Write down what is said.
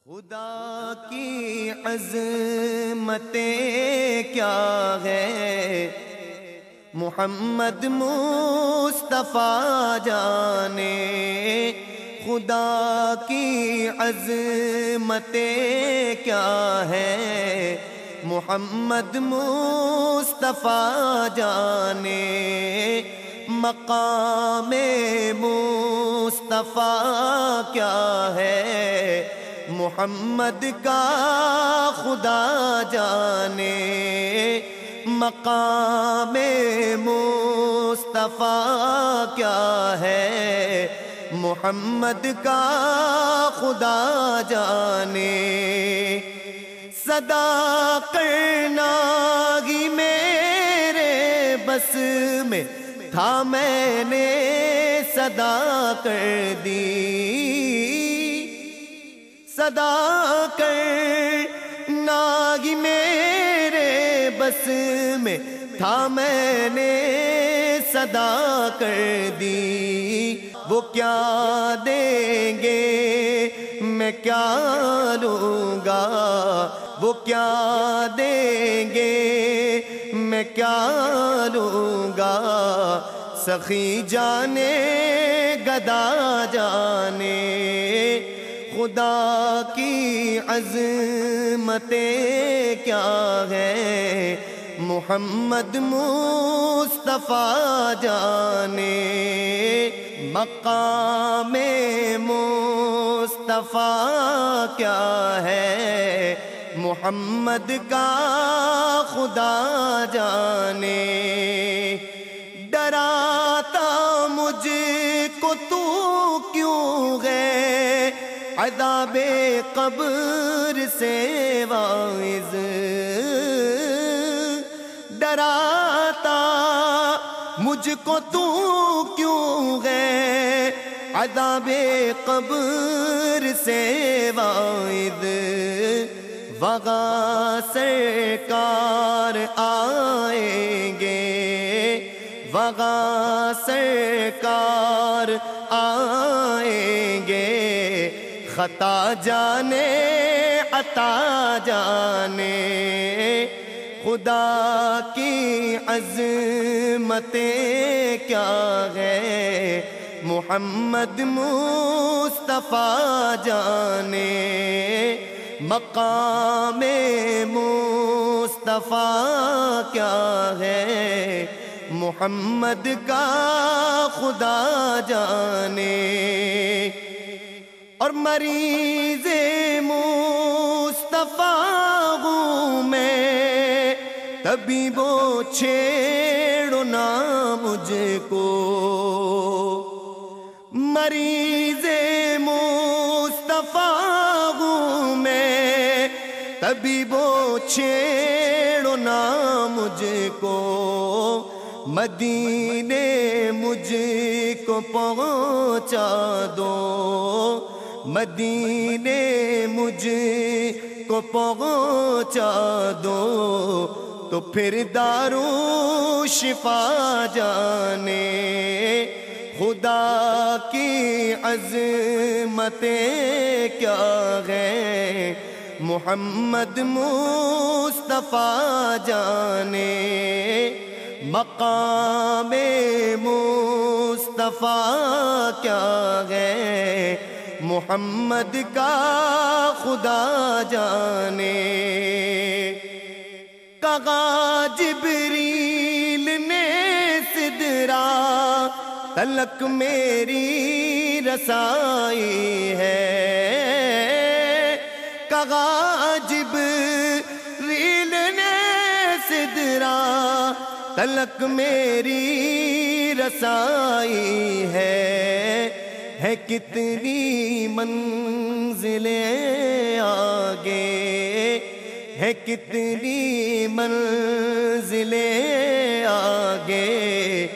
خدا کی عظمتیں کیا ہے محمد مصطفیٰ جانے، خدا کی عظمتیں کیا ہے محمد مصطفیٰ جانے، مقام مصطفیٰ کیا ہے محمد کا خدا جانے، مقام مصطفیٰ کیا ہے محمد کا خدا جانے، صدا کرنا ہی میرے بس میں تھا، میں نے صدا کر دی، صدا کرنا ہی میرے بس میں تھا، میں نے صدا کر دی، وہ کیا دیں گے میں کیا لوں گا، وہ کیا دیں گے میں کیا لوں گا، سخی جانے گدا جانے، خدا کی عظمتیں کیا ہے محمد مصطفیٰ جانے، مقام مصطفیٰ کیا ہے محمد کا خدا جانے، ڈراتا مجھ کو تو کیوں ہے عذاب قبر سے واعظ، ڈراتا مجھ کو تو کیوں ہے عذاب قبر سے واعظ، وہاں سرکار آئیں گے، وہاں سرکار آئیں گے، خطا جانے عطا جانے، خدا کی عظمتیں کیا ہے محمد مصطفیٰ جانے، مقام مصطفیٰ کیا ہے محمد کا خدا جانے، اور مریض مصطفیٰ ہوں میں، طبیبو چھیڑو نہ مجھ کو، مریض مصطفیٰ ہوں میں، طبیبو چھیڑو نہ مجھ کو، مدینے مجھ کو پہنچا دو، مدینے مجھ کو پہنچا دو، تو پھر دارو شفا جانے، خدا کی عظمتیں کیا ہے محمد مصطفیٰ جانے، مقام مصطفیٰ کیا ہے محمد کا خدا جانے، کہا جبریل نے سدرا تلک میری رسائی ہے، کہا جبریل نے سدرا تلک میری رسائی ہے کتنی منزلیں آگے، ہے کتنی منزلیں آگے،